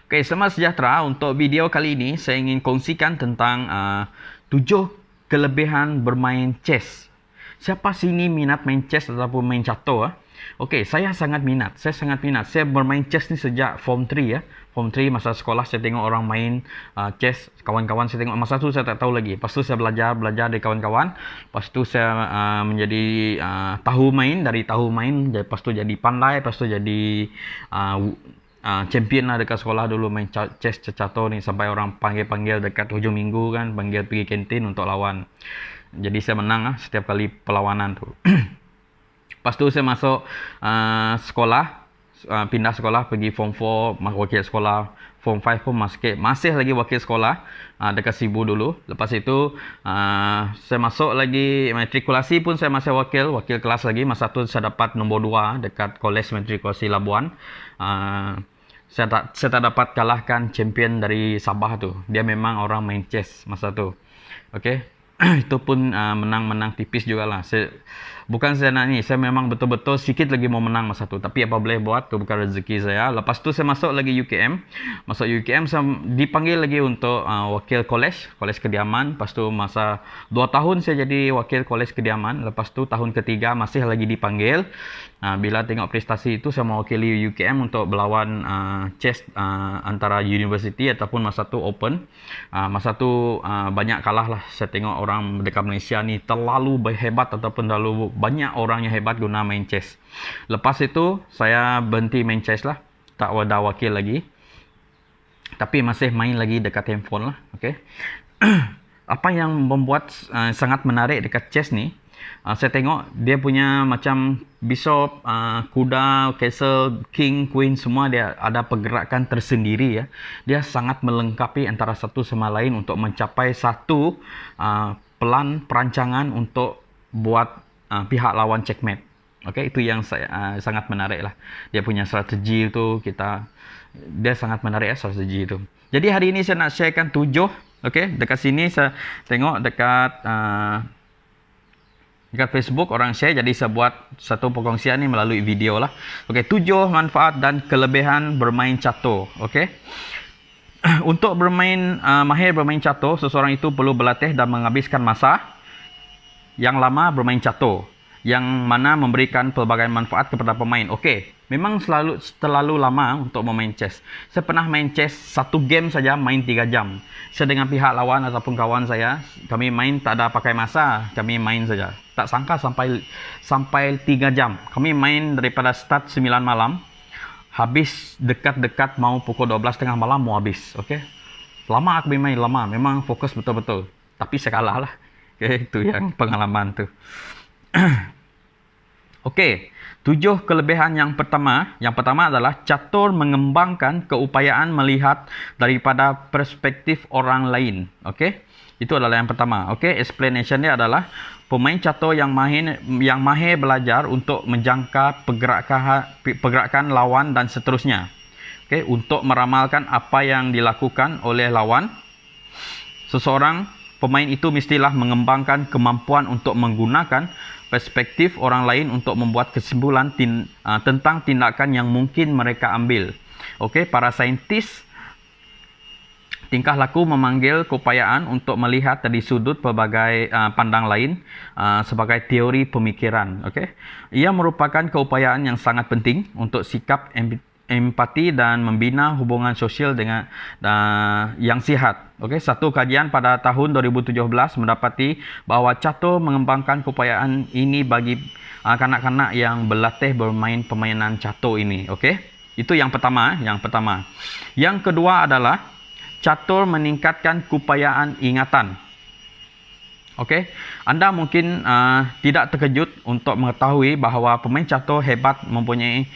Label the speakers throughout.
Speaker 1: Oke, selamat sejahtera. Untuk video kali ini, saya ingin kongsikan tentang 7 kelebihan bermain chess. Siapa sini minat main chess ataupun main catur? Okey, saya sangat minat. Saya bermain chess ni sejak Form 3 ya. Form 3 masa sekolah saya tengok orang main chess. Kawan-kawan saya tengok. Masa tu saya tak tahu lagi. Lepas tu saya belajar dari kawan-kawan. Lepas tu saya menjadi tahu main. Dari tahu main, lepas tu jadi pandai. Lepas tu jadi champion lah dekat sekolah dulu main chess catur ni, sampai orang panggil dekat hujung minggu kan, panggil pergi kantin untuk lawan. Jadi saya menang lah setiap kali perlawanan tu. Lepas tu saya masuk sekolah, pindah sekolah pergi Form 4, wakil sekolah. Form 5 pun masih lagi wakil sekolah dekat Sibu dulu. Lepas itu saya masuk lagi matrikulasi pun saya masih wakil kelas lagi. Masa tu saya dapat nombor 2 dekat Kolej Matrikulasi Labuan. Saya tak dapat kalahkan champion dari Sabah tu. Dia memang orang main chess masa tu. Okey. Itu pun menang tipis jugalah. Bukan saya nak ni, saya memang betul-betul sikit lagi mau menang masa tu. Tapi apa boleh buat, tu bukan rezeki saya. Lepas tu saya masuk lagi UKM. Masuk UKM saya dipanggil lagi untuk wakil kolej kediaman. Lepas tu masa 2 tahun saya jadi wakil kolej kediaman. Lepas tu tahun ketiga masih lagi dipanggil. Bila tengok prestasi itu, saya mewakili UKM untuk berlawan chess antara university ataupun masa tu open. Masa tu banyak kalah lah. Saya tengok orang dekat Malaysia ni terlalu hebat ataupun terlalu banyak orang yang hebat guna main chess. Lepas itu saya berhenti main chess lah. Tak ada wakil lagi. Tapi masih main lagi dekat handphone lah. Okay. Apa yang membuat sangat menarik dekat chess ni, saya tengok dia punya macam bishop, kuda, castle, king, queen, semua dia ada pergerakan tersendiri ya. Dia sangat melengkapi antara satu sama lain untuk mencapai satu perancangan untuk buat pihak lawan checkmate. Okey, itu yang saya sangat menarik lah. Dia punya strategi itu dia sangat menarik ya, strategi itu. Jadi hari ini saya nak sharekan 7. Okey, dekat sini saya tengok dekat Facebook orang share, jadi saya buat satu perkongsian ni melalui video lah. Okey, 7 manfaat dan kelebihan bermain catur. Okey. Untuk mahir bermain catur, seseorang itu perlu berlatih dan menghabiskan masa yang lama bermain catur, yang mana memberikan pelbagai manfaat kepada pemain. Okey, memang terlalu lama untuk bermain chess. Saya pernah main chess satu game saja main 3 jam. Saya dengan pihak lawan ataupun kawan saya, kami main tak ada pakai masa, kami main saja. Tak sangka sampai 3 jam. Kami main daripada start 9 malam, habis dekat-dekat mau pukul 12 tengah malam mau habis. Okey. Lama kami main, lama. Memang fokus betul-betul. Tapi saya kalah lah. Okey, itu yang pengalaman tu. Okey, 7 kelebihan yang pertama. Yang pertama adalah catur mengembangkan keupayaan melihat daripada perspektif orang lain. Okey, itu adalah yang pertama. Okey, explanation dia adalah pemain catur yang mahir belajar untuk menjangka pergerakan lawan dan seterusnya. Okey, untuk meramalkan apa yang dilakukan oleh lawan. Pemain itu mestilah mengembangkan kemampuan untuk menggunakan perspektif orang lain untuk membuat kesimpulan tentang tindakan yang mungkin mereka ambil. Okey, para saintis tingkah laku memanggil keupayaan untuk melihat dari sudut pelbagai pandang lain sebagai teori pemikiran. Okey, ia merupakan keupayaan yang sangat penting untuk sikap empati dan membina hubungan sosial dengan yang sihat. Okey, satu kajian pada tahun 2017 mendapati bahawa catur mengembangkan keupayaan ini bagi kanak-kanak yang berlatih bermain permainan catur ini. Okey, itu yang pertama. Yang kedua adalah catur meningkatkan keupayaan ingatan. Okey, anda mungkin tidak terkejut untuk mengetahui bahawa pemain catur hebat mempunyai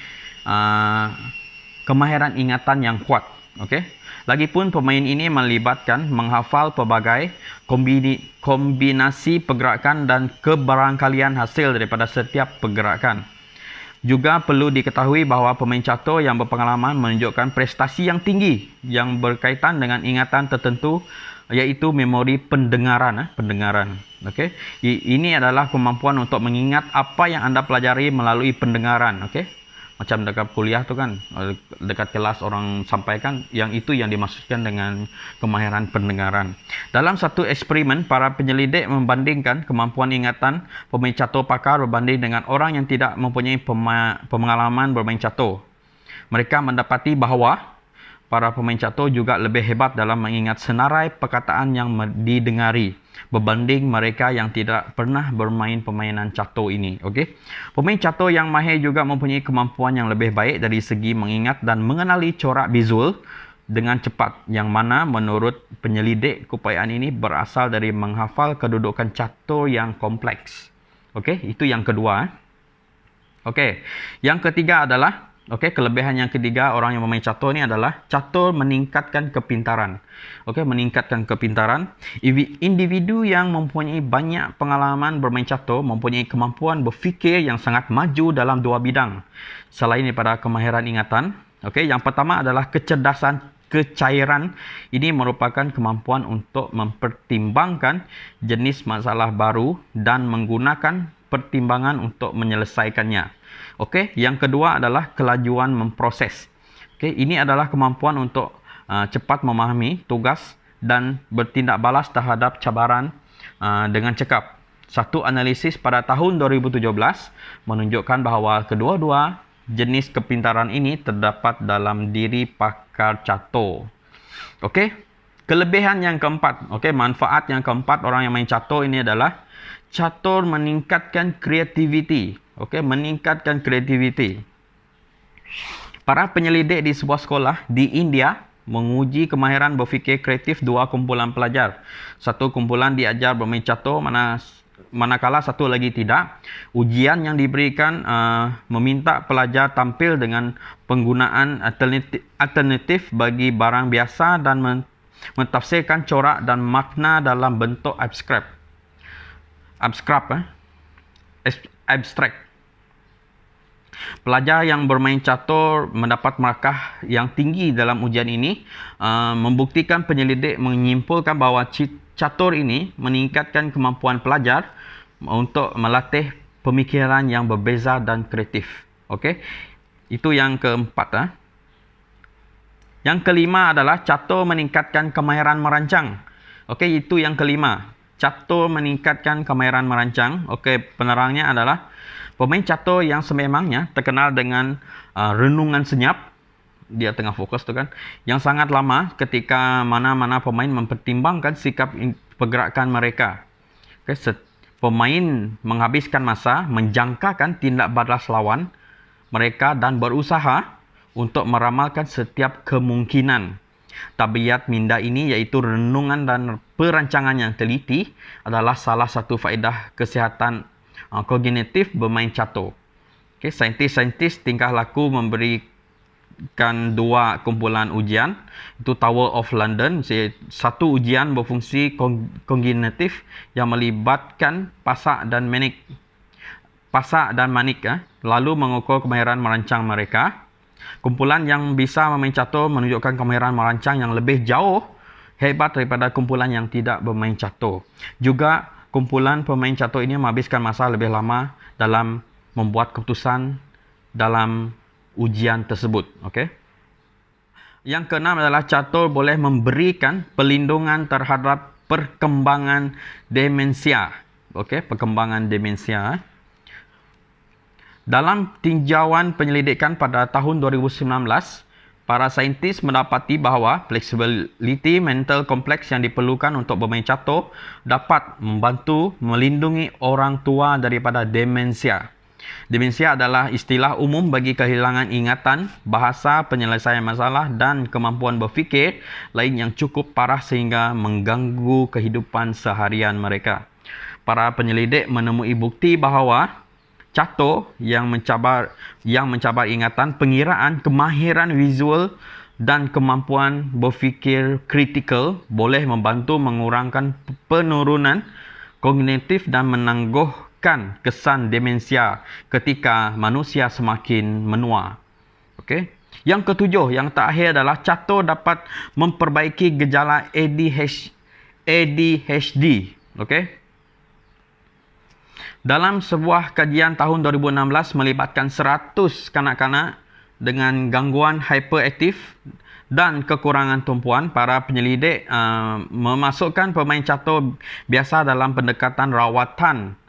Speaker 1: kemahiran ingatan yang kuat. Okey. Lagipun pemain ini melibatkan menghafal pelbagai kombinasi pergerakan dan kebarangkalian hasil daripada setiap pergerakan. Juga perlu diketahui bahawa pemain catur yang berpengalaman menunjukkan prestasi yang tinggi yang berkaitan dengan ingatan tertentu, iaitu memori pendengaran. Okey. Ini adalah kemampuan untuk mengingat apa yang anda pelajari melalui pendengaran. Okey. Macam dekat kuliah tu kan, dekat kelas orang sampaikan, yang itu yang dimaksudkan dengan kemahiran pendengaran. Dalam satu eksperimen, para penyelidik membandingkan kemampuan ingatan pemain catur pakar berbanding dengan orang yang tidak mempunyai pengalaman bermain catur. Mereka mendapati bahawa para pemain catur juga lebih hebat dalam mengingat senarai perkataan yang didengari berbanding mereka yang tidak pernah bermain permainan catur ini. Okey. Pemain catur yang mahir juga mempunyai kemampuan yang lebih baik dari segi mengingat dan mengenali corak visual dengan cepat, yang mana menurut penyelidik keupayaan ini berasal dari menghafal kedudukan catur yang kompleks. Okey, itu yang kedua. Okey. Yang ketiga adalah kelebihan yang ketiga orang yang bermain catur ni adalah catur meningkatkan kepintaran. Meningkatkan kepintaran. Individu yang mempunyai banyak pengalaman bermain catur mempunyai kemampuan berfikir yang sangat maju dalam dua bidang selain daripada kemahiran ingatan. Yang pertama adalah kecerdasan kecairan. Ini merupakan kemampuan untuk mempertimbangkan jenis masalah baru dan menggunakan pertimbangan untuk menyelesaikannya. Yang kedua adalah kelajuan memproses. Ini adalah kemampuan untuk cepat memahami tugas dan bertindak balas terhadap cabaran dengan cekap. Satu analisis pada tahun 2017 menunjukkan bahawa kedua-dua jenis kepintaran ini terdapat dalam diri pakar catur. Kelebihan yang keempat, manfaat yang keempat orang yang main catur ini adalah catur meningkatkan kreativiti. Meningkatkan kreativiti. Para penyelidik di sebuah sekolah di India menguji kemahiran berfikir kreatif dua kumpulan pelajar. Satu kumpulan diajar bermain catur, manakala satu lagi tidak. Ujian yang diberikan meminta pelajar tampil dengan penggunaan alternatif bagi barang biasa dan mentafsirkan corak dan makna dalam bentuk abstrak. Pelajar yang bermain catur mendapat markah yang tinggi dalam ujian ini, membuktikan penyelidik menyimpulkan bahawa catur ini meningkatkan kemampuan pelajar untuk melatih pemikiran yang berbeza dan kreatif. Itu yang keempat. Yang kelima adalah catur meningkatkan kemahiran merancang. Itu yang kelima. Catur meningkatkan kemahiran merancang. Penerangnya adalah pemain catur yang sememangnya terkenal dengan renungan senyap, dia tengah fokus tu kan, yang sangat lama ketika mana-mana pemain mempertimbangkan sikap pergerakan mereka. Pemain menghabiskan masa menjangkakan tindak balas lawan mereka dan berusaha untuk meramalkan setiap kemungkinan. Tabiat minda ini, iaitu renungan dan perancangan yang teliti, adalah salah satu faedah kesihatan kognitif bermain catur. Saintis-saintis tingkah laku memberikan dua kumpulan ujian, itu Tower of London. Satu ujian berfungsi kognitif yang melibatkan pasak dan manik, lalu mengukur kemahiran merancang mereka. Kumpulan yang bisa bermain catur menunjukkan kemahiran merancang yang lebih jauh hebat daripada kumpulan yang tidak bermain catur. Juga kumpulan pemain catur ini menghabiskan masa lebih lama dalam membuat keputusan dalam ujian tersebut. Yang keenam adalah catur boleh memberikan perlindungan terhadap perkembangan demensia. Perkembangan demensia. Dalam tinjauan penyelidikan pada tahun 2019, para saintis mendapati bahawa flexibility mental kompleks yang diperlukan untuk bermain catur dapat membantu melindungi orang tua daripada demensia. Demensia adalah istilah umum bagi kehilangan ingatan, bahasa, penyelesaian masalah dan kemampuan berfikir lain yang cukup parah sehingga mengganggu kehidupan seharian mereka. Para penyelidik menemui bukti bahawa catur yang mencabar ingatan, pengiraan, kemahiran visual dan kemampuan berfikir kritikal boleh membantu mengurangkan penurunan kognitif dan menangguhkan kesan demensia ketika manusia semakin menua. Yang ketujuh, yang terakhir adalah catur dapat memperbaiki gejala ADHD. Dalam sebuah kajian tahun 2016 melibatkan 100 kanak-kanak dengan gangguan hyperaktif dan kekurangan tumpuan, para penyelidik memasukkan pemain catur biasa dalam pendekatan rawatan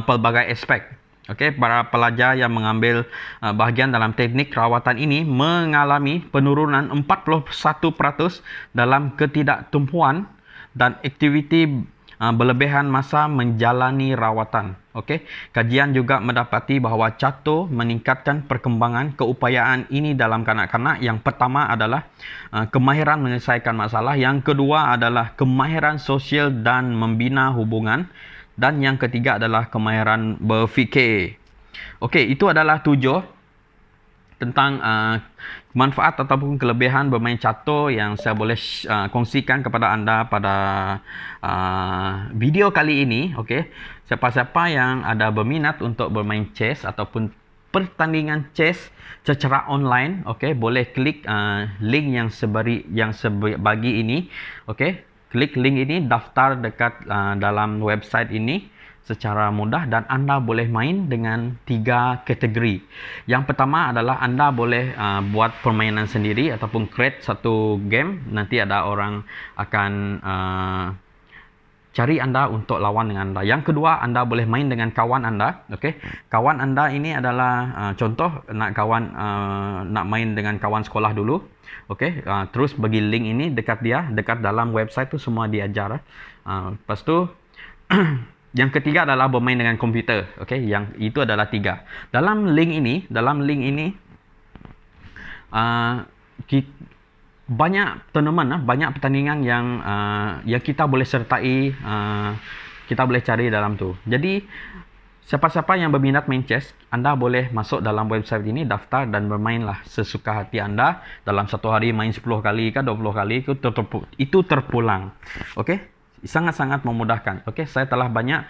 Speaker 1: pelbagai aspek. Okey, para pelajar yang mengambil bahagian dalam teknik rawatan ini mengalami penurunan 41% dalam ketidaktumpuan dan aktiviti berlebihan masa menjalani rawatan. Okey, kajian juga mendapati bahawa catur meningkatkan perkembangan keupayaan ini dalam kanak-kanak. Yang pertama adalah kemahiran menyelesaikan masalah, yang kedua adalah kemahiran sosial dan membina hubungan, dan yang ketiga adalah kemahiran berfikir. Okey, itu adalah 7 tentang manfaat ataupun kelebihan bermain catur yang saya boleh kongsikan kepada anda pada video kali ini. Okey, siapa-siapa yang ada berminat untuk bermain chess ataupun pertandingan chess secara online, okey, boleh klik link yang sebagi ini. Okey, klik link ini, daftar dekat dalam website ini secara mudah, dan anda boleh main dengan 3 kategori. Yang pertama adalah anda boleh buat permainan sendiri ataupun create satu game. Nanti ada orang akan cari anda untuk lawan dengan anda. Yang kedua, anda boleh main dengan kawan anda. Okey, kawan anda ini adalah contoh nak main dengan kawan sekolah dulu. Okey, terus bagi link ini dekat dalam website tu semua diajar. Lepas tu yang ketiga adalah bermain dengan komputer. Okey, yang itu adalah 3. Dalam link ini banyak tournament, banyak pertandingan yang kita boleh sertai, kita boleh cari dalam tu. Jadi siapa-siapa yang berminat main chess, anda boleh masuk dalam website ini, daftar dan bermainlah sesuka hati anda. Dalam satu hari main 10 kali ke 20 kali itu terpulang. Okey, sangat-sangat memudahkan. Okey, saya telah banyak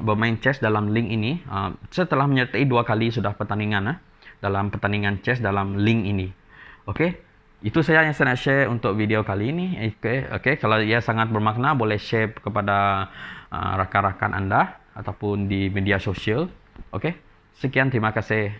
Speaker 1: bermain chess dalam link ini. Saya telah menyertai 2 kali sudah pertandingan dalam pertandingan chess dalam link ini. Okey, itu saya yang saya nak share untuk video kali ini. Okey, kalau ia sangat bermakna, boleh share kepada rakan-rakan anda ataupun di media sosial. Okey, sekian, terima kasih.